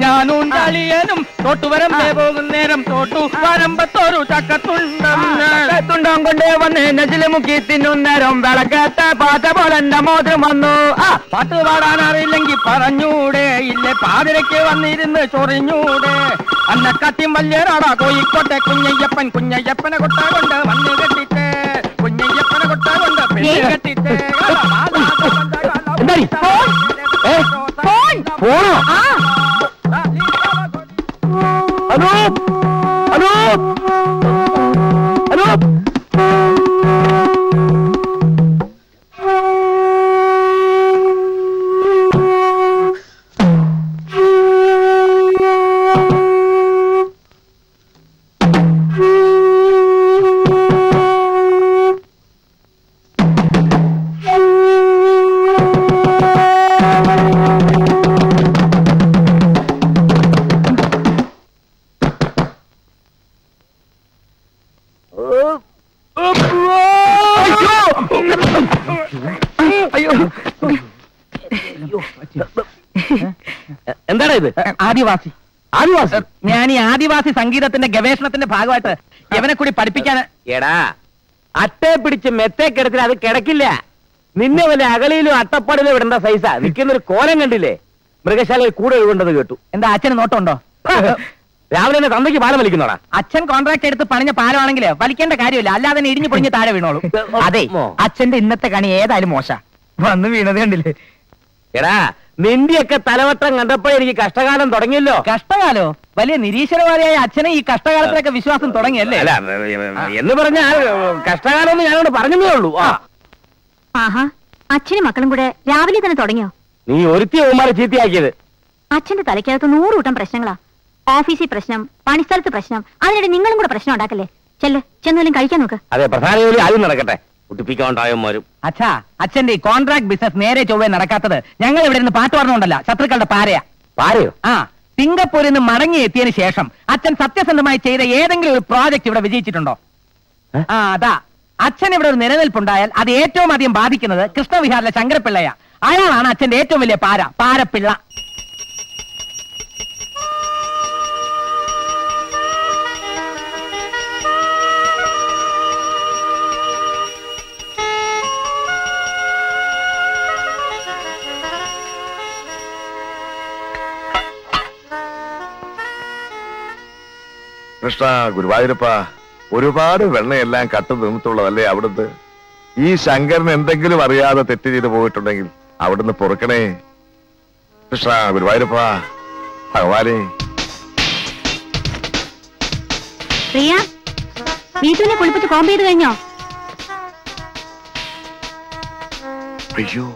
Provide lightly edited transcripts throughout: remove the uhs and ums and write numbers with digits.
ഞാനും കളിയനും തോട്ടുവരം പോകുന്നേരം തോട്ടു വരമ്പത്തോരു ചക്കത്തുണ്ടം കൊണ്ടേ വന്ന് നെഞ്ചില് മുക്കി തിന്നുന്നേരം വിളക്കത്ത പാട്ട പോലെ എന്റെ മോതിരം വന്നു. പാട്ട് പാടാൻ അറിയില്ലെങ്കിൽ പറഞ്ഞൂടെ, ഇല്ലേ പാതിരയ്ക്ക് വന്നിരുന്ന് ചൊറിഞ്ഞൂടെ. അന്ന കത്തിയും വല്യരാടാ കോയിക്കോട്ടെ കുഞ്ഞയ്യപ്പനെ കൊട്ട കൊണ്ട് വന്ന് കെട്ടിട്ട്, കുഞ്ഞയ്യപ്പനെ കൊട്ട കൊണ്ട് പെണ്ണ് കെട്ടിട്ട്. ഹലോ ഹലോ ഹലോ എന്താണ് ഇത്? ആദിവാസി ഞാൻ ഈ ആദിവാസി സംഗീതത്തിന്റെ ഗവേഷണത്തിന്റെ ഭാഗമായിട്ട് ഇവനെ കൂടി പഠിപ്പിക്കാൻ. എടാ അട്ടയെ പിടിച്ച് മെത്തേ കിടത്തിൽ അത് കിടക്കില്ല. നിന്നെ വല്ല അകളിയിലും അട്ടപ്പാടിലും ഇടേണ്ട സൈസാ. നിൽക്കുന്നൊരു കോലം കണ്ടില്ലേ? മൃഗശാലയിൽ കൂടെ ഒഴുകൊണ്ടത് കേട്ടു. എന്താ അച്ഛന് നോട്ടമുണ്ടോ? രാവിലെ തന്നെ തന്തയ്ക്ക് പാലം വലിക്കുന്നോടാ. അച്ഛൻ കോൺട്രാക്ട് എടുത്ത് പണിഞ്ഞ പാലമാണെങ്കിൽ വലിക്കേണ്ട കാര്യമില്ല, അല്ലാതെ തന്നെ ഇടിഞ്ഞു പൊടിഞ്ഞ് താഴെ വീണോളൂ. അതെ, അച്ഛന്റെ ഇന്നത്തെ കണി ഏതായാലും മോശ വന്ന് വീണത് കണ്ടില്ലേ? എടാ നിന്റെയൊക്കെ തലവട്ടം കണ്ടപ്പോഴേ എനിക്ക് കഷ്ടകാലം തുടങ്ങിയല്ലോ. കഷ്ടകാലോ? വലിയ നിരീശ്വരവാദിയായ അച്ഛനെ ഈ കഷ്ടകാലത്തിലൊക്കെ വിശ്വാസം തുടങ്ങിയല്ലേ? അല്ല എന്ന് പറഞ്ഞാൽ കഷ്ടകാലം എന്ന് ഞാനോട് പറഞ്ഞതേ ഉള്ളൂ. ആഹാ, അച്ഛനും മക്കളും കൂടെ രാവിലെ തന്നെ തുടങ്ങിയോ? നീ ഒരുത്തി ഓമാരെ ചീത്തയാക്കിയത്. അച്ഛന്റെ തലയ്ക്കകത്ത് 100 കൂട്ടം പ്രശ്നങ്ങളാ. ഓഫീസിൽ പ്രശ്നം, പണിസ്ഥലത്ത് പ്രശ്നം, അതിനിടെ നിങ്ങളും കൂടെ പ്രശ്നം ഉണ്ടാക്കല്ലേ? ചെന്നാലും കഴിക്കാൻ നോക്ക്. അതെ, പ്രധാന ജോലി ആദ്യം നടക്കട്ടെ. കുട്ടിപ്പിക്കാണ്ടായവന്മാരും. അച്ഛാ, അച്ഛന്റെ ഈ കോൺട്രാക്ട് ബിസിനസ് നേരെ ചൊവ്വേ നടക്കാത്തത് ഞങ്ങൾ ഇവിടെ നിന്ന് പാട്ട് പറഞ്ഞുകൊണ്ടല്ല, ശത്രുക്കളുടെ പാരയാ. പാരയോ? ആ, സിംഗപ്പൂരിൽ നിന്ന് മടങ്ങി എത്തിയതിനു ശേഷം അച്ഛൻ സത്യസന്ധമായി ചെയ്ത ഏതെങ്കിലും ഒരു പ്രോജക്ട് ഇവിടെ വിജയിച്ചിട്ടുണ്ടോ? അതാ, അച്ഛൻ ഇവിടെ ഒരു നിലനിൽപ്പുണ്ടായാൽ അത് ഏറ്റവും അധികം ബാധിക്കുന്നത് കൃഷ്ണവിഹാറിലെ ശങ്കരപ്പിള്ളയാ. അയാളാണ് അച്ഛന്റെ ഏറ്റവും വലിയ പാരപ്പിള്ള. കൃഷ്ണ ഗുരുവായൂരപ്പ, ഒരുപാട് വെണ്ണയെല്ലാം കട്ടു നിന്നിട്ടുള്ളതല്ലേ അവിടുന്ന്? ഈ ശങ്കരൻ എന്തെങ്കിലും അറിയാതെ തെറ്റ് ചെയ്ത് പോയിട്ടുണ്ടെങ്കിൽ അവിടുന്ന് പൊറുക്കണേ. കൃഷ്ണ ഗുരുവായൂരപ്പ, ഭഗവാനെ. പ്രിയ, വീട്ടിനെ കുളിപ്പിച്ച് കോമ്പ് ചെയ്ത് കഴിഞ്ഞോ? അയ്യോ,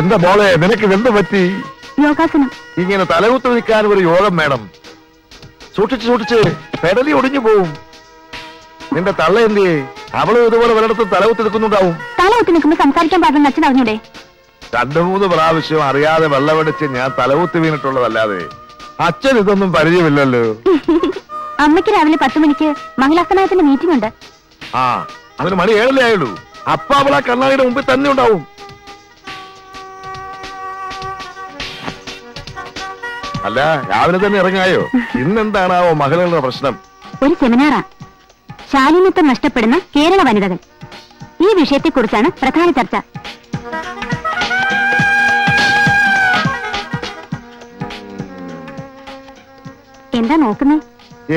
എന്താ മോളെ, നിനക്ക് എന്ത് പറ്റി? യോഗാസനം. ഇങ്ങനെ തലകുത്ത് നിൽക്കാൻ ഒരു യോഗം വേണം. സൂക്ഷിച്ച് പെടലി ഒടിഞ്ഞു പോവും. നിന്റെ തള്ള എന്തിയെ? അവളും ഇതുപോലെ പലയിടത്തും തലകുത്ത് നിൽക്കുന്നുണ്ടാവും. തലകുത്തി നിൽക്കുമ്പോ സംസാരിക്കാൻ പാടില്ലെന്ന് അച്ഛൻ അറിഞ്ഞൂടെ? 2-3 പ്രാവശ്യം അറിയാതെ വെള്ളമടിച്ച് ഞാൻ തലകുത്തി വീണിട്ടുള്ളതല്ലാതെ അച്ഛൻ ഇതൊന്നും പരിചയമില്ലല്ലോ. അമ്മയ്ക്ക് രാവിലെ 10 മണിക്ക് മഹിളാസനായത്തിന്റെ മീറ്റിംഗ് ഉണ്ട്. അതിന് മണി 7 ആയുള്ളൂ. അപ്പ അവൾ ആ കണ്ണാടിയുടെ മുമ്പിൽ തന്നെ ഉണ്ടാവും. അല്ല, രാവിലെ തന്നെ ഇറങ്ങായോ? ഇന്നെന്താണാവോ മകളുടെ പ്രശ്നം? ഒരു സെമിനാറാ, ശാലീനത്വം നഷ്ടപ്പെടുന്ന കേരള വനിതകൾ. ഈ വിഷയത്തെക്കുറിച്ചാണ് പ്രധാന ചർച്ച. എന്താ നോക്കുന്നേ?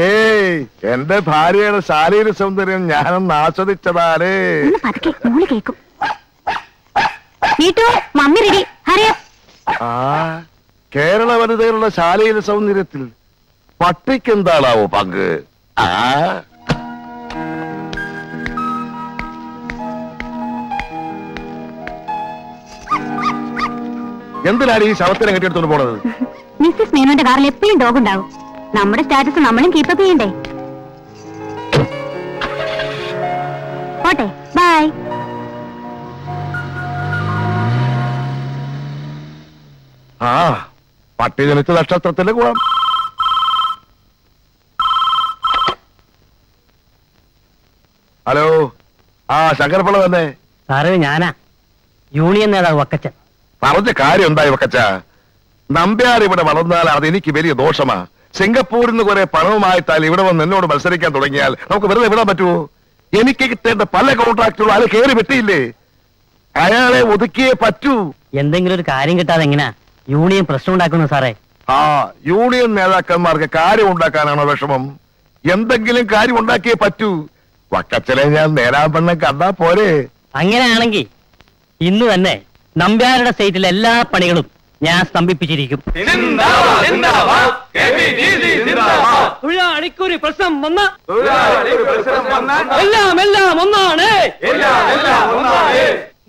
ഏയ്, എന്റെ ഭാര്യയുടെ ശാരീരിക സൗന്ദര്യം ഞാനൊന്ന് ആസ്വദിച്ചതാലേ. പതുക്കെ, മോള് കേക്കും. Mummy ready, ഹറിയ. കേരള വനിതകളുടെ ശാലീന സൗന്ദര്യത്തിൽ പട്ടിക്ക് എന്താണാവോ പങ്ക്? എന്തിനാണ് ഈ ശവത്തിനെ കെട്ടിയെടുത്തോണ്ട് പോണത്? മിസ്സസ് മേനോന്റെ കാറിൽ എപ്പോഴും ഡോഗ് ഉണ്ടാവും. നമ്മുടെ സ്റ്റാറ്റസ് നമ്മളും കീപ്പപ്പ് ചെയ്യണ്ടേ? പോട്ടെ, ബൈ. പട്ടി ജനിച്ച നക്ഷത്രത്തിന്റെ ഗുണം. ഹലോ, ആ ശങ്കരപ്പിള്ള തന്നെ. സാറേ ഞാനാ യൂണിയൻ നേതാവ് വക്കച്ചൻ. പറഞ്ഞ കാര്യം എന്തായി വക്കച്ച? നമ്പ്യാർ ഇവിടെ വളർന്നാൽ അത് എനിക്ക് വലിയ ദോഷമാ. സിംഗപ്പൂരിൽ നിന്ന് കുറെ പണവുമായിട്ടാൽ ഇവിടെ വന്ന് എന്നോട് മത്സരിക്കാൻ തുടങ്ങിയാൽ നമുക്ക് വെറുതെ വിടാൻ പറ്റുമോ? എനിക്ക് കിട്ടേണ്ട പല കോൺട്രാക്ടുകളും അത് കയറി വെട്ടിയില്ലേ? അയാളെ ഒതുക്കിയേ പറ്റൂ. എന്തെങ്കിലും ഒരു കാര്യം കിട്ടാതെ എങ്ങനെയാ യൂണിയൻ പ്രശ്നം ഉണ്ടാക്കുന്നു സാറേ? ആ യൂണിയൻ നേതാക്കന്മാർക്ക് കാര്യം ഉണ്ടാക്കാനാണോ വിഷമം? എന്തെങ്കിലും കാര്യം ഉണ്ടാക്കിയേ പറ്റൂ. വക്കച്ചനെ ഞാൻ നേരാപണ്ണം കണ്ടാ പോരെ? അങ്ങനെയാണെങ്കിൽ ഇന്ന് തന്നെ നമ്പ്യാരുടെ സ്റ്റേറ്റിലെ എല്ലാ പണികളും ഞാൻ സ്തംഭിപ്പിച്ചിരിക്കും. തൊഴിലാളിക്കൊരു പ്രശ്നം വന്ന എല്ലാം ഒന്നാണ്.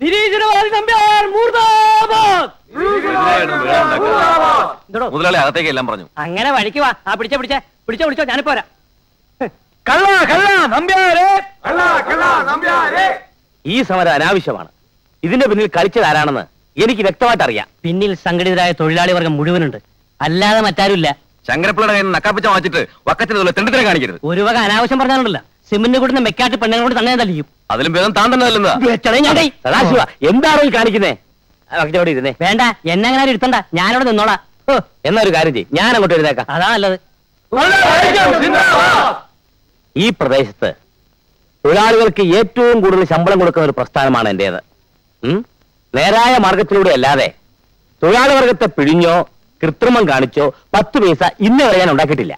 നിരീശ്വരവാദി നമ്പ്യാർ മൂർദാബാദ്. മുതലാളി അകത്തേക്ക് എല്ലാം പറഞ്ഞു. അങ്ങനെ വഴിക്ക് വാ. ആ പിടിച്ചോ ഞാനിപ്പോ വരാം. കള്ള നമ്പ്യാരെ. ഈ സമരം അനാവശ്യമാണ്. ഇതിന്റെ പിന്നിൽ കളിച്ചത് ആരാണെന്ന് എനിക്ക് വ്യക്തമായിട്ട് അറിയാം. പിന്നിൽ സംഘടിതരായ തൊഴിലാളി വർഗം മുഴുവനുണ്ട്, അല്ലാതെ മറ്റാരുമില്ല. ശങ്കരപ്പിള്ളയുടെ കയ്യിൽ നക്കാപ്പിച്ച വാങ്ങിച്ചിട്ട് വക്കത്തിന് തെണ്ടിത്തരം കാണിക്കരുത്. ഒരു വക അനാവശ്യം പറഞ്ഞാലുണ്ടല്ല, സിമന്റ് കൂടുന്ന മെക്കാട്ട് പെണ്ണുങ്ങളോട് തന്നെ തല്ലിയും. അതിലും ഭേദം താൻ തന്നെ നല്ലതാ. സദാശിവ എന്താണോ ഈ കാണിക്കുന്നേ? അവിടെ ഇരുന്നേ. വേണ്ട, എന്നെ അങ്ങനെ ഇരുത്തണ്ട, ഞാനവിടെ നിന്നോളാം. എന്നാ ഒരു കാര്യം ചെയ്യും, ഞാൻ അങ്ങോട്ട് ഇരുന്നേക്കാം. അതാ നല്ലത്. ഈ പ്രദേശത്ത് തൊഴിലാളികൾക്ക് ഏറ്റവും കൂടുതൽ ശമ്പളം കൊടുക്കുന്ന ഒരു പ്രസ്ഥാനമാണ് എന്റേത്. നേരായ മാർഗത്തിലൂടെ അല്ലാതെ തൊഴിലാളി വർഗത്തെ പിഴിഞ്ഞോ കൃത്രിമം കാണിച്ചോ 10 പൈസ ഇന്ന് വരെ ഞാൻ ഉണ്ടാക്കിയിട്ടില്ല.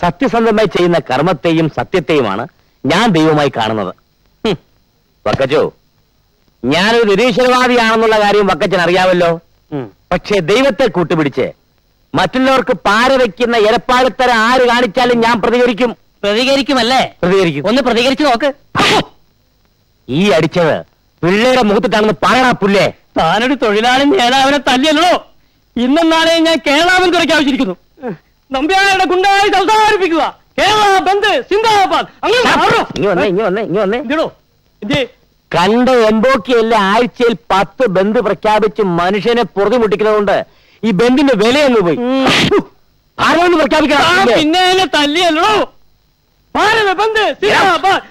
സത്യസന്ധമായി ചെയ്യുന്ന കർമ്മത്തെയും സത്യത്തെയുമാണ് ഞാൻ ദൈവമായി കാണുന്നത്. വക്കച്ചോ, ഞാനൊരു നിരീശ്വരവാദിയാണെന്നുള്ള കാര്യം വക്കച്ചൻ അറിയാമല്ലോ. പക്ഷേ ദൈവത്തെ കൂട്ടുപിടിച്ച് മറ്റുള്ളവർക്ക് പാര വയ്ക്കുന്ന എരപ്പാളിത്തരം ആര് കാണിച്ചാലും ഞാൻ പ്രതികരിക്കും. പ്രതികരിക്കുമല്ലേ? പ്രതികരിക്കും. ഒന്ന് പ്രതികരിച്ചു നോക്ക്. ഈ അടിച്ചത് പിള്ളേരുടെ മുഖത്തിട്ടാണെന്ന് പറയണ പുല്ലേ. താനൊരു തൊഴിലാളി നേതാവിനെ തല്ലിയല്ലോ. ഇന്നും നാളെയും ഞാൻ കേരളാവൻ കുറയ്ക്ക് ആവശ്യമിരിക്കുന്നു. നമ്പ്യാരുടെ ഗുണ്ടായി സംസാരിപ്പിക്കുക. കേരള ബന്ദ് സിന്ദാബാദ്. കണ്ട എംബോക്കിയല്ല ആഴ്ചയിൽ 10 ബന്ദ് പ്രഖ്യാപിച്ച് മനുഷ്യനെ പൊറുതി മുട്ടിക്കുന്നതുകൊണ്ട് ഈ ബന്ദിന്റെ വിലയൊന്നു പോയി. ആരോന്ന് പ്രഖ്യാപിക്കണം. പിന്നെ തല്ലിയല്ലോ. ഭാരത ബന്ദ് സിന്ദാബാദ്.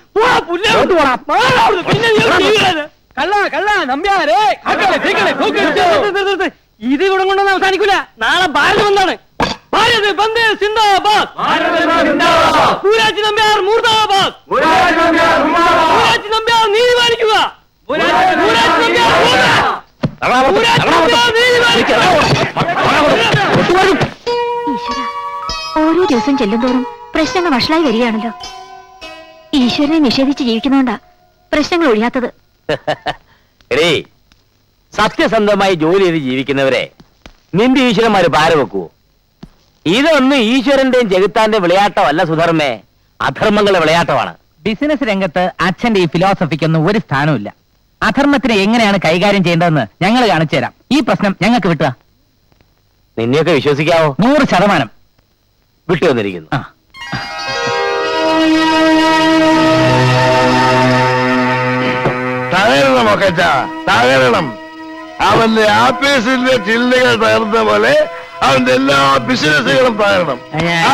കള്ള നമ്പ്യാരെ. ഇത് ഇവിടെ കൊണ്ടൊന്നും അവസാനിക്കൂല. നാളെ ഭാരത ബന്ദാണ്. ഭാരത് ബന്ദ് സിന്ദാബാദ്. പൂരാജി നമ്പ്യാർ മൂർദാബാദ്. പൂരാജി നമ്പ്യാർ നീതി പാലിക്കുക. ഓരോ ദിവസം ചെല്ലുന്തോറും പ്രശ്നങ്ങൾ വഷളായി വരികയാണല്ലോ. ഈശ്വരനെ നിഷേധിച്ച് ജീവിക്കുന്നോണ്ടാ പ്രശ്നങ്ങൾ ഒഴിയാത്തത്. സത്യസന്ധമായി ജോലി ചെയ്ത് ജീവിക്കുന്നവരെ നിന്റെ ഈശ്വരന്മാര് പാര വെക്കുവോ? ഇതൊന്നും ഈശ്വരന്റെയും ജഗത്താന്റെയും വിളയാട്ടമല്ല സുധർമ്മേ, അധർമ്മങ്ങളുടെ വിളയാട്ടമാണ്. ബിസിനസ് രംഗത്ത് അച്ഛന്റെ ഈ ഫിലോസഫിക്കൊന്നും ഒരു സ്ഥാനമില്ല. അധർമ്മത്തിനെ എങ്ങനെയാണ് കൈകാര്യം ചെയ്യേണ്ടതെന്ന് ഞങ്ങൾ കാണിച്ചു തരാം. ഈ പ്രശ്നം ഞങ്ങൾക്ക് വിട്ടുക. നിന്നെയൊക്കെ വിശ്വസിക്കാവോ? 100% വിട്ടു വന്നിരിക്കുന്നു. തകരണം ഒക്കെ തകരണം. അവന്റെ ആഫീസിന്റെ ചില്ലുകൾ തകർന്ന പോലെ അവന്റെ എല്ലാ ബിസിനസ്സുകളും തകരണം.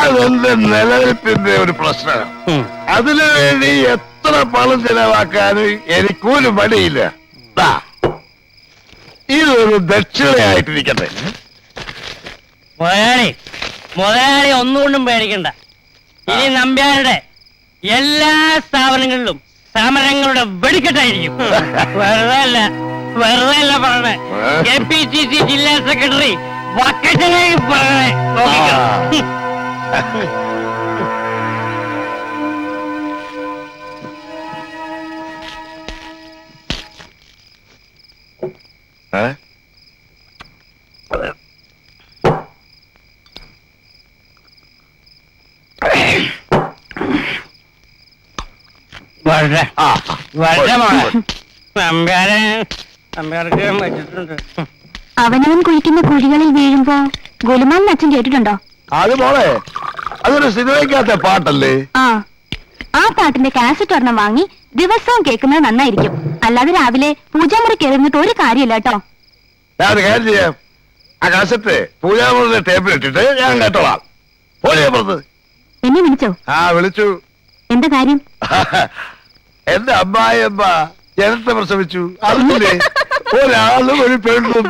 അതെന്റെ നിലനിൽപ്പിന്റെ ഒരു പ്രശ്നം. അതിനുവേണ്ടി എത്ര പണം ചെലവാക്കാനും എനിക്കൊരു മടിയില്ല. ഇതൊരു ദക്ഷിണയായിട്ടിരിക്കട്ടെ. മുതലാളി ഒന്നുകൊണ്ടും പേടിക്കണ്ട. ഇനി നമ്പ്യാരുടെ എല്ലാ സ്ഥാപനങ്ങളിലും സമരങ്ങളുടെ വെടിക്കെട്ടായിരിക്കും. വെറുതെ അല്ല പറഞ്ഞേ. KPCC ജില്ലാ സെക്രട്ടറി വക്കച്ചനെ പറഞ്ഞേ. അവനവൻ കുഴിക്കുന്ന കുഴികളിൽ വീഴുമ്പോ ഗുലുമാൻ അച്ഛൻ കേട്ടിട്ടുണ്ടോ? അത് മോളെ, അതൊരു സിനിമയ്ക്കകത്തെ പാട്ടല്ലേ? ആ പാട്ടിന്റെ കാസറ്റ് ഒരെണ്ണം വാങ്ങി ദിവസവും കേൾക്കുന്നത് നന്നായിരിക്കും. അല്ലാതെ രാവിലെ പൂജാമുറി കയറിഞ്ഞിട്ട് ഒരു കാര്യമില്ല കേട്ടോ. ഞാൻ കാര്യം ചെയ്യാം. ആ കാസറ്റ് പൂജാമുറിയുടെ ടേപ്പിലിട്ടിട്ട് ഞാൻ കേട്ടോളാം. പോലെയാ പുറത്ത്. എന്നെ വിളിച്ചോ? വിളിച്ചു. എന്താ കാര്യം? എന്റെ അമ്മായിയമ്മ ജനത്തെ പ്രസവിച്ചു. അറിയില്ലേ, ഒരാളും ഒരു പെണ്ണും.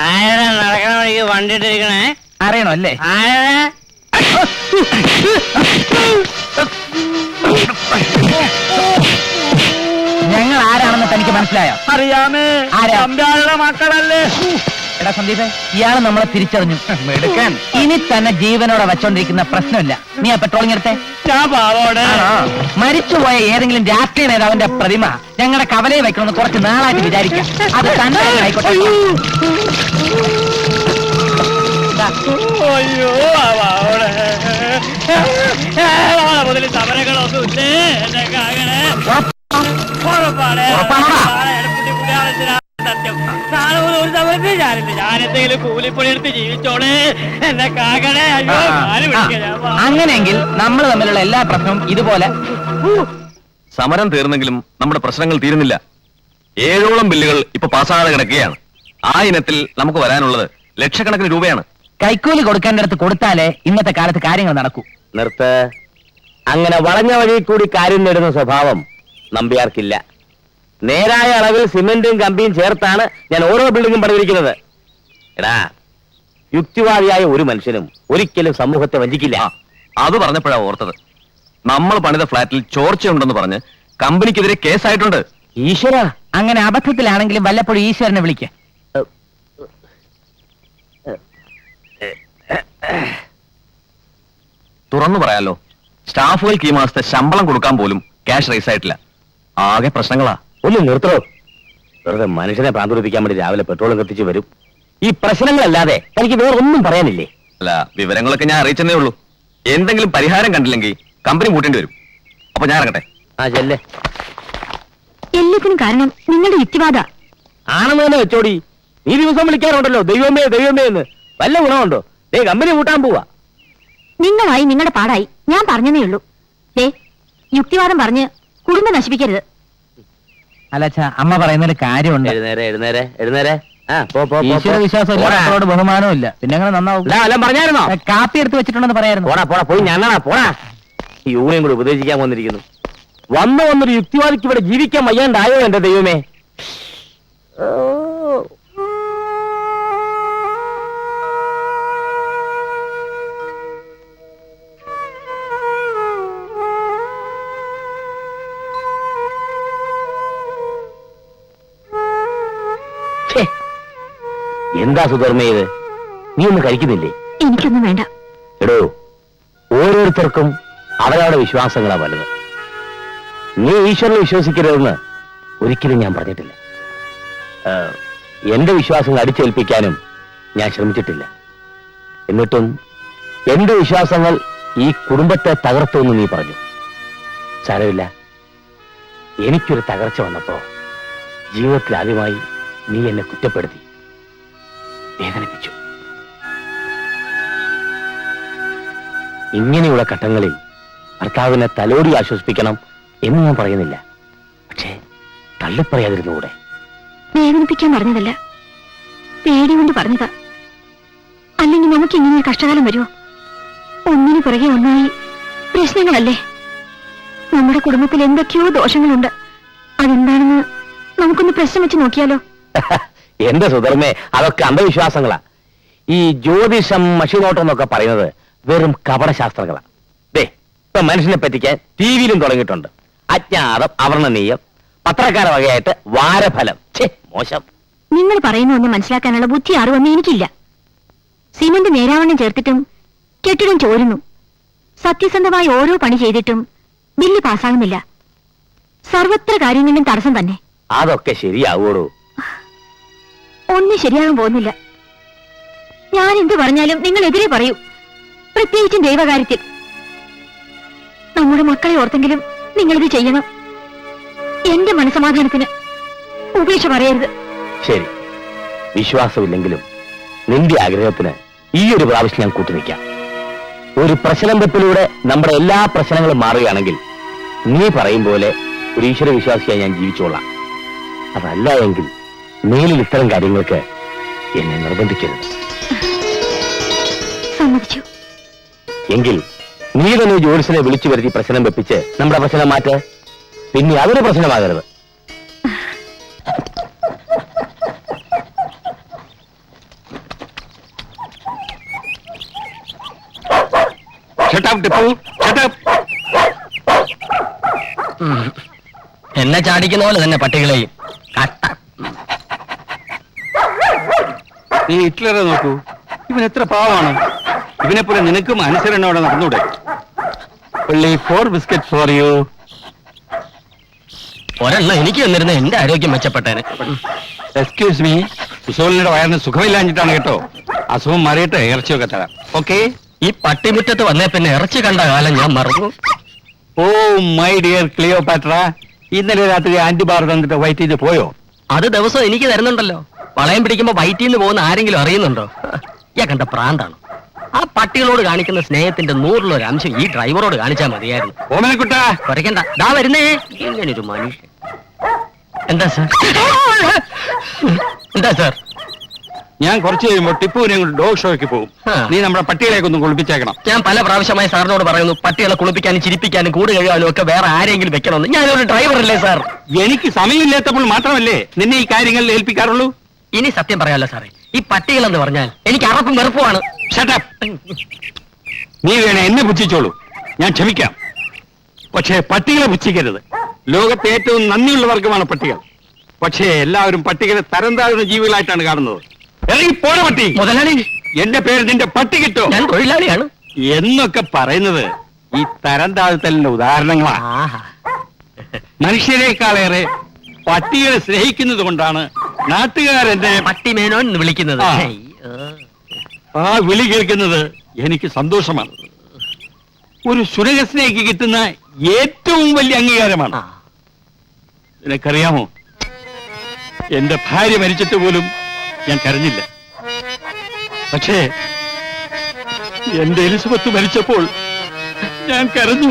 ആരാ നടക്കണ വഴിക്ക് വണ്ടി ഇട്ടിരിക്കണേ? അറിയണോ അല്ലേ? ആരാ? ഞങ്ങൾ ആരാണെന്ന് തനിക്ക് മനസ്സിലായോ? അറിയാമേ. ആരാ? മക്കളല്ലേ? എടാ സന്ദീപേ, ഇയാള് നമ്മളെ തിരിച്ചറിഞ്ഞു. എടുക്കാൻ ഇനി തന്നെ ജീവനോടെ വെച്ചോണ്ടിരിക്കുന്ന പ്രശ്നമില്ല. നീ ആ പെട്രോളിംഗ് എടുത്തേ. മരിച്ചുപോയ ഏതെങ്കിലും രാഷ്ട്രീയ നേതാവിന്റെ പ്രതിമ ഞങ്ങളുടെ കവലയിൽ വെക്കണമെന്ന് കുറച്ച് നാളായിട്ട് വിചാരിക്കാം. അത് തന്നെ ആയിക്കോട്ടെ. അയ്യോ മുതൽ സമരങ്ങളൊന്നുമില്ലേ? സത്യം ഒരു സമരത്തിൽ ഞാനില്ല. ഞാൻ എന്തെങ്കിലും കൂലിപ്പണി എടുത്ത് ജീവിച്ചോളെ. എന്നെ കാകണേ. അയ്യോ അങ്ങനെയെങ്കിൽ നമ്മൾ തമ്മിലുള്ള എല്ലാ പ്രശ്നവും ഇതുപോലെ. സമരം തീർന്നെങ്കിലും നമ്മുടെ പ്രശ്നങ്ങൾ തീരുന്നില്ല. 7ഓളം ബില്ലുകൾ ഇപ്പൊ പാസ്സാകാതെ കിടക്കുകയാണ്. ആ ഇനത്തിൽ നമുക്ക് വരാനുള്ളത് ലക്ഷക്കണക്കിന് രൂപയാണ്. കൈക്കൂലി കൊടുക്കേണ്ടടുത്ത് കൊടുത്താലേ ഇന്നത്തെ കാലത്ത് കാര്യങ്ങൾ നടക്കൂ. നിർത്ത്. അങ്ങനെ വളഞ്ഞ വഴി കൂടി കാര്യം നേടുന്ന സ്വഭാവം നമ്പ്യാർക്കില്ല. നേരായ അളവിൽ സിമെന്റും കമ്പിയും ചേർത്താണ് ഞാൻ ഓരോ ബിൽഡിംഗും പണിതിരിക്കുന്നത്. എടാ, യുക്തിവാദിയായ ഒരു മനുഷ്യനും ഒരിക്കലും സമൂഹത്തെ വഞ്ചിക്കില്ല. അത് പറഞ്ഞപ്പോഴാ ഓർത്തത്. നമ്മൾ പണിത ഫ്ളാറ്റിൽ ചോർച്ചയുണ്ടെന്ന് പറഞ്ഞ് കമ്പനിക്കെതിരെ കേസായിട്ടുണ്ട്. ഈശ്വര, അങ്ങനെ അബദ്ധത്തിലാണെങ്കിലും വല്ലപ്പോഴും ഈശ്വരനെ വിളിക്ക. തുറന്നു പറയാലോ, സ്റ്റാഫുകൾക്ക് ഈ മാസത്തെ ശമ്പളം കൊടുക്കാൻ പോലും ക്യാഷ് റൈസ് ആയിട്ടില്ല. ആകെ പ്രശ്നങ്ങളാ. ഒന്ന് നിർത്തോ. വെറുതെ മനുഷ്യനെ പ്രാന്തുടിപ്പിക്കാൻ വേണ്ടി രാവിലെ പെട്രോളും കത്തിച്ച് വരും. ഈ പ്രശ്നങ്ങളല്ലാതെ എനിക്ക് വേറെ ഒന്നും പറയാനില്ലേ? അല്ല, വിവരങ്ങളൊക്കെ ഞാൻ അറിയിച്ചെന്നേ ഉള്ളൂ. എന്തെങ്കിലും പരിഹാരം കണ്ടില്ലെങ്കിൽ കമ്പനി കൂട്ടേണ്ടി വരും. അപ്പൊ ഞാൻ ഇറങ്ങട്ടെ. ആ ചെല്ലേ. എല്ലാത്തിനും കാരണം നിങ്ങളുടെ യുക്തിവാദ. ആണെന്ന് തന്നെ വെച്ചോടി. നീ ദിവസം വിളിക്കാറുണ്ടല്ലോ ദൈവമേ ദൈവമേ എന്ന്. വല്ല ഗുണമുണ്ടോ? ദേ കമ്പനി കൂട്ടാൻ പോവാ. നിങ്ങളായി നിങ്ങളുടെ പാടായി. ഞാൻ പറഞ്ഞതേ ഉള്ളൂ. യുക്തിവാദം പറഞ്ഞ് കുടുംബം നശിപ്പിക്കരുത്. അല്ലച്ചാ, അമ്മ പറയുന്നതിൽ കാര്യമുണ്ട്. എഴുന്നേരെ എഴുന്നേരെ എഴുന്നേരെ. ആ പോ പോ. ഈശ്വര വിശ്വാസം ബഹുമാനവും ഇല്ല. പിന്നെ അങ്ങനെ നന്നാവും. എല്ലാം പറഞ്ഞായിരുന്നോ? കാപ്പി എടുത്ത് വെച്ചിട്ടുണ്ടെന്ന് പറയായിരുന്നു. പോടാ പോടാ, പോയി ഞണ്ണാ പോടാ. യൂണിയൻ കൂടെ ഉപദേശിക്കാൻ വന്നിരിക്കുന്നു. വന്നൊരു യുക്തിവാദിക്ക് ഇവിടെ ജീവിക്കാൻ വയ്യാണ്ടായോ എന്റെ ദൈവമേ. എന്താ സുധർമ്മ ഇത്? നീ ഒന്നും കഴിക്കുന്നില്ലേ? എനിക്കൊന്നും വേണ്ട. എടോ, ഓരോരുത്തർക്കും അവരവരുടെ വിശ്വാസങ്ങളാ വലുത്. നീ ഈശ്വരനെ വിശ്വസിക്കരുതെന്ന് ഒരിക്കലും ഞാൻ പറഞ്ഞിട്ടില്ല. എന്റെ വിശ്വാസങ്ങൾ അടിച്ചേൽപ്പിക്കാനും ഞാൻ ശ്രമിച്ചിട്ടില്ല. എന്നിട്ടും എന്റെ വിശ്വാസങ്ങൾ ഈ കുടുംബത്തെ തകർത്തുവെന്ന് നീ പറഞ്ഞു. സാരമില്ല, എനിക്കൊരു തകർച്ച വന്നപ്പോ ജീവിതത്തിൽ ആദ്യമായി നീ എന്നെ കുറ്റപ്പെടുത്തി, വേദനിപ്പിച്ചു. ഇങ്ങനെയുള്ള ഘട്ടങ്ങളിൽ ഭർത്താവിനെ തലോടി ആശ്വസിപ്പിക്കണം എന്ന് ഞാൻ പറയുന്നില്ല. പക്ഷേ തള്ളിപ്പറയാതിരുന്നുകൂടെ? വേദനിപ്പിക്കാൻ പറഞ്ഞതല്ല, പേടി കൊണ്ട് പറഞ്ഞതാ. അല്ലെങ്കിൽ നമുക്ക് ഇങ്ങനെ കഷ്ടകാലം വരുമോ? ഒന്നിനു പുറകെ ഒന്നായി പ്രശ്നങ്ങളല്ലേ? നമ്മുടെ കുടുംബത്തിൽ എന്തൊക്കെയോ ദോഷങ്ങളുണ്ട്. അതെന്താണെന്ന് നമുക്കൊന്ന് പ്രശ്നം വെച്ച് നോക്കിയാലോ? എന്റെ സുധർമ്മേ, അതൊക്കെ അന്ധവിശ്വാസങ്ങളാ. ഈ ജ്യോതിഷം മഷിനോട്ടം എന്നൊക്കെ പറയുന്നത് വെറും കപടശാസ്ത്രങ്ങളാ. ദേ, ഇപ്പൊ മനുഷ്യനെ പറ്റിക്കാൻ ടിവിയിലും തുടങ്ങിയിട്ടുണ്ട്. അജ്ഞാതം, അവർണനീയം, പത്രക്കാര വകയായിട്ട് വാരഫലം. മോശം. നിങ്ങൾ പറയുന്ന ഒന്ന് മനസ്സിലാക്കാനുള്ള ബുദ്ധി അറിവൊന്നും എനിക്കില്ല. സിമന്റ് നേരാവണ്ണം ചേർത്തിട്ടും കെട്ടിടം ചോരുന്നു. സത്യസന്ധമായി ഓരോ പണി ചെയ്തിട്ടും ബില്ല് പാസ്സാകുന്നില്ല. സർവത്ര കാര്യങ്ങളിലും തടസ്സം തന്നെ. അതൊക്കെ ശരിയാവൂടോ? ഒന്നും ശരിയാകാൻ പോകുന്നില്ല. ഞാൻ എന്ത് പറഞ്ഞാലും നിങ്ങൾ എതിരെ പറയൂ. പ്രത്യേകിച്ചും ദൈവകാര്യത്തിൽ. നമ്മുടെ മക്കളെ ഓർത്തെങ്കിലും നിങ്ങളിത് ചെയ്യണം. എന്റെ മനസമാധാനത്തിന് ഉപേക്ഷ പറയരുത്. ശരി, വിശ്വാസമില്ലെങ്കിലും നിന്റെ ആഗ്രഹത്തിന് ഈ ഒരു പ്രാവശ്യം ഞാൻ കൂട്ടുനിൽക്കാം. ഒരു പ്രശ്നം വെപ്പിലൂടെ നമ്മുടെ എല്ലാ പ്രശ്നങ്ങളും മാറുകയാണെങ്കിൽ നീ പറയും പോലെ ഒരു ഈശ്വര വിശ്വാസിയായി ഞാൻ ജീവിച്ചോളാം. അതല്ല എങ്കിൽ മേലിൽ ഇത്തരം കാര്യങ്ങൾക്ക് എന്നെ നിർബന്ധിക്കരുത്. സമ്മതിച്ചു. എങ്കിൽ നീ തന്നെ ജോലിസിനെ വിളിച്ചു വരുത്തി പ്രശ്നം വെപ്പിച്ച് നമ്മുടെ പ്രശ്നം മാറ്റ്. പിന്നെ അതൊരു പ്രശ്നമാകരുത്. എന്നെ ചാടിക്കുന്ന പോലെ തന്നെ പട്ടികളെയും കട്ട. നീ ഹിറ്റ്ലറെ നോക്കൂ, ഇവൻ എത്ര പാവമാണ്. ഇവനെ പോലെ നിനക്കും അനുസരണയോടെ നടന്നൂടെ? only 4 biscuits for you. ഒരെണ്ണം എനിക്ക് വന്നിരുന്ന എന്റെ ആരോഗ്യം മെച്ചപ്പെട്ടേനെ. എക്സ്ക്യൂസ് മീ, സുസോലിന്റെ വയറിന് സുഖമില്ലാഞ്ഞിട്ടാണ് കേട്ടോ. അസുഖം മാറിയിട്ട് ഇറച്ചിയൊക്കെ തരാം. ഓക്കെ? ഈ പട്ടിമുറ്റത്ത് വന്നേ പിന്നെ ഇറച്ചി കണ്ട കാലം ഞാൻ മറന്നു. ഓ മൈ ഡിയർ ക്ലിയോപാട്ര, ഇന്നലെ രാത്രി ആന്റിബാർ തന്നിട്ട് വൈറ്റ് ചെയ്ത് പോയോ? അത് ദിവസം എനിക്ക് തരുന്നുണ്ടല്ലോ. വളയം പിടിക്കുമ്പോ വയറ്റിന്ന് പോകുന്ന ആരെങ്കിലും അറിയുന്നുണ്ടോ? ഞാൻ കണ്ട പ്രാന്താണ്. ആ പട്ടികളോട് കാണിക്കുന്ന സ്നേഹത്തിന്റെ 100-ൽ 1 അംശം ഈ ഡ്രൈവറോട് കാണിച്ചാൽ മതിയായിരുന്നു. ഓമനക്കുട്ടാ, കുറയ്ക്കണ്ട, ദാ വരുന്നേ ഇങ്ങനൊരു മനുഷ്യൻ. എന്താ സാർ? എന്താ സാർ? ഞാൻ കുറച്ച് കഴിയുമ്പോൾ ടിപ്പുവിനെ കൊണ്ട് ഡോഗ് ഷോയ്ക്ക് പോകും. ആ. നീ നമ്മുടെ പട്ടികളെയൊക്കെ ഒന്ന് കുളിപ്പിച്ചേക്കണം. ഞാൻ പല പ്രാവശ്യമായി സാറിനോട് പറയുന്നു, പട്ടികളെ കുളിപ്പിക്കാനും ചിരിപ്പിക്കാനും കൂട് കഴുകാനും ഒക്കെ വേറെ ആരെങ്കിലും വെക്കണമെന്ന്. ഞാനൊരു ഡ്രൈവറല്ലേ സാർ? എനിക്ക് സമയമില്ലാത്തപ്പോൾ മാത്രമല്ലേ നിന്നെ ഈ കാര്യങ്ങളിൽ ഏൽപ്പിക്കാറുള്ളൂ. ഇനി സത്യം പറയാമല്ലോ സാറേ, ഈ പട്ടികളെന്ന് പറഞ്ഞാൽ എനിക്ക് അറപ്പും വെറുപ്പുമാണ്. Shut up. നീ വേണേ എന്നെ പുച്ഛിച്ചോളൂ, ഞാൻ ക്ഷമിക്കാം. പക്ഷേ പട്ടികളെ പുച്ഛിക്കരുത്. ലോകത്തെ ഏറ്റവും നന്ദിയുള്ള വർഗമാണ് പട്ടികൾ. പക്ഷേ എല്ലാവരും പട്ടികളെ തരം താഴ്ന്ന ജീവികളായിട്ടാണ് കാണുന്നത്. ഇറങ്ങി പോണ പട്ടി. മുതലാളി, എന്റെ പേര് നിന്റെ പട്ടി കിട്ടോ ഞാൻ തൊഴിലാളിയാണ്. എന്നൊക്കെ പറയുന്നത് ഈ തരം താഴ്ത്തലിന്റെ ഉദാഹരണങ്ങളാണ്. ആഹാ. മനുഷ്യരെക്കാളേറെ പട്ടികളെ സ്നേഹിക്കുന്നത് കൊണ്ടാണ് നാട്ടുകാരെന്നെ പട്ടി മേനോൻ എന്ന് വിളിക്കുന്നത്. ആ. അയ്യോ. ആ വിളി കേൾക്കുന്നത് എനിക്ക് സന്തോഷമാണ്. ഒരു സുരകസ്നേഹിക്ക് കിട്ടുന്ന ഏറ്റവും വലിയ അംഗീകാരമാണ്. ആ. നിനക്കറിയാമോ, എന്റെ ഭാര്യ മരിച്ചിട്ട് പോലും ഞാൻ കരഞ്ഞില്ല. പക്ഷേ എന്റെ എലിസബത്ത് മരിച്ചപ്പോൾ ഞാൻ കരഞ്ഞു.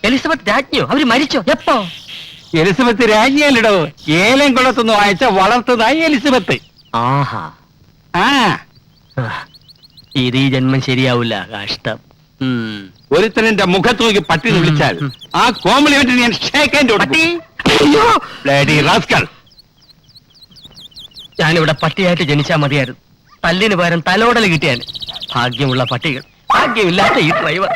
എലിസബത്ത് രാജ്ഞിയോ? അവര് മരിച്ചോ? എപ്പോ? എലിസബത്ത് രാജ്ഞിയല്ലടോ, ഏലം കുളത്തുനിന്ന് വായിച്ച വളർത്തതായി എലിസബത്ത്. ആഹാ. ആ ഇത് ഈ ജന്മം ശരിയാവില്ല. കഷ്ടം. ഒരുത്തൻ എന്റെ മുഖത്ത് നോക്കി പട്ടി എന്ന് വിളിച്ചാൽ ആ കോംപ്ലിമെന്റിന് ഞാൻ ഷേക്ക് ഹാൻഡ് പട്ടി. കൊടുക്കും. Bloody rascal. ഞാനിവിടെ പട്ടിയായിട്ട് ജനിച്ചാൽ മതിയായിരുന്നു. തല്ലിന് പകരം തലോടൽ കിട്ടിയാൻ. ഭാഗ്യമുള്ള പട്ടികൾ, ഭാഗ്യമില്ലാത്ത ഈ ഡ്രൈവർ.